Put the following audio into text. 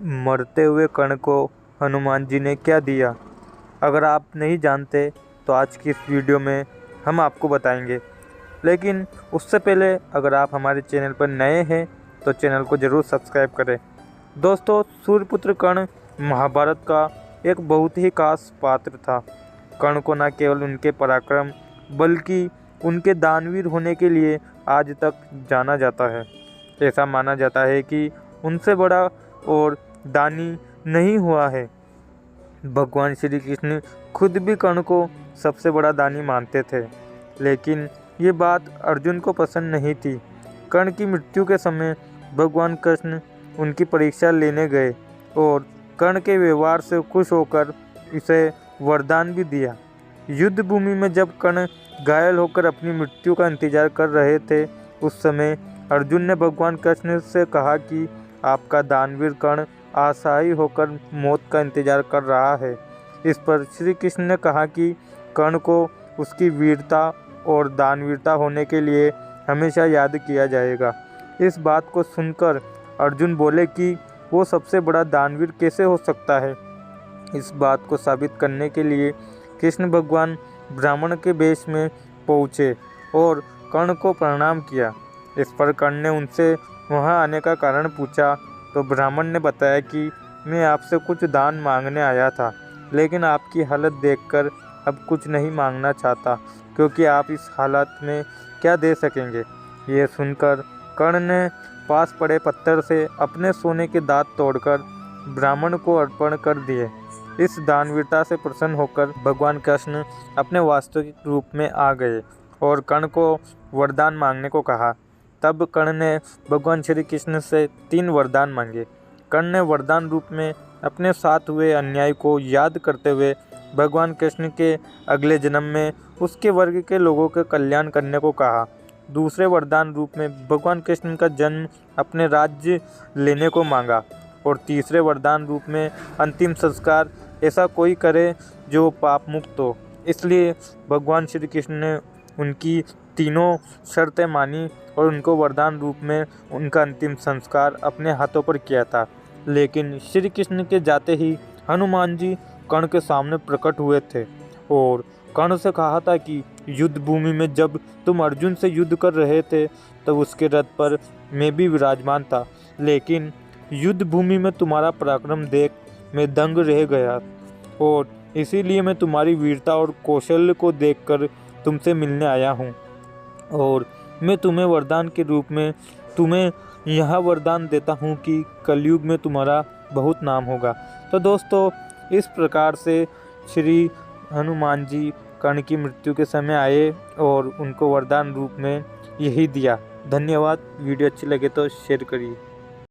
मरते हुए कर्ण को हनुमान जी ने क्या दिया? अगर आप नहीं जानते तो आज की इस वीडियो में हम आपको बताएंगे। लेकिन उससे पहले अगर आप हमारे चैनल पर नए हैं तो चैनल को ज़रूर सब्सक्राइब करें। दोस्तों, सूर्यपुत्र कर्ण महाभारत का एक बहुत ही खास पात्र था। कर्ण को न केवल उनके पराक्रम बल्कि उनके दानवीर होने के लिए आज तक जाना जाता है। ऐसा माना जाता है कि उनसे बड़ा और दानी नहीं हुआ है। भगवान श्री कृष्ण खुद भी कर्ण को सबसे बड़ा दानी मानते थे, लेकिन ये बात अर्जुन को पसंद नहीं थी। कर्ण की मृत्यु के समय भगवान कृष्ण उनकी परीक्षा लेने गए और कर्ण के व्यवहार से खुश होकर इसे वरदान भी दिया। युद्ध भूमि में जब कर्ण घायल होकर अपनी मृत्यु का इंतजार कर रहे थे, उस समय अर्जुन ने भगवान कृष्ण से कहा कि आपका दानवीर कर्ण असहाय होकर मौत का इंतजार कर रहा है। इस पर श्री कृष्ण ने कहा कि कर्ण को उसकी वीरता और दानवीरता होने के लिए हमेशा याद किया जाएगा। इस बात को सुनकर अर्जुन बोले कि वो सबसे बड़ा दानवीर कैसे हो सकता है। इस बात को साबित करने के लिए कृष्ण भगवान ब्राह्मण के वेश में पहुँचे और कर्ण को प्रणाम किया। इस पर कर्ण ने उनसे वहां आने का कारण पूछा तो ब्राह्मण ने बताया कि मैं आपसे कुछ दान मांगने आया था, लेकिन आपकी हालत देखकर अब कुछ नहीं मांगना चाहता, क्योंकि आप इस हालत में क्या दे सकेंगे। ये सुनकर कर्ण ने पास पड़े पत्थर से अपने सोने के दांत तोड़कर ब्राह्मण को अर्पण कर दिए। इस दानवीरता से प्रसन्न होकर भगवान कृष्ण अपने वास्तविक रूप में आ गए और कर्ण को वरदान मांगने को कहा। तब कर्ण ने भगवान श्री कृष्ण से 3 वरदान मांगे। कर्ण ने वरदान रूप में अपने साथ हुए अन्याय को याद करते हुए भगवान कृष्ण के अगले जन्म में उसके वर्ग के लोगों के कल्याण करने को कहा। दूसरे वरदान रूप में भगवान कृष्ण का जन्म अपने राज्य लेने को मांगा और तीसरे वरदान रूप में अंतिम संस्कार ऐसा कोई करे जो पाप मुक्त हो। इसलिए भगवान श्री कृष्ण ने उनकी तीनों शर्तें मानी और उनको वरदान रूप में उनका अंतिम संस्कार अपने हाथों पर किया था। लेकिन श्री कृष्ण के जाते ही हनुमान जी कर्ण के सामने प्रकट हुए थे और कर्ण से कहा था कि युद्ध भूमि में जब तुम अर्जुन से युद्ध कर रहे थे तब उसके रथ पर मैं भी विराजमान था, लेकिन युद्ध भूमि में तुम्हारा पराक्रम देख मैं दंग रह गया और इसीलिए मैं तुम्हारी वीरता और कौशल को देखकर तुमसे मिलने आया हूँ और मैं तुम्हें वरदान के रूप में तुम्हें यह वरदान देता हूँ कि कलयुग में तुम्हारा बहुत नाम होगा। तो दोस्तों, इस प्रकार से श्री हनुमान जी कर्ण की मृत्यु के समय आए और उनको वरदान रूप में यही दिया। धन्यवाद। वीडियो अच्छी लगे तो शेयर करिए।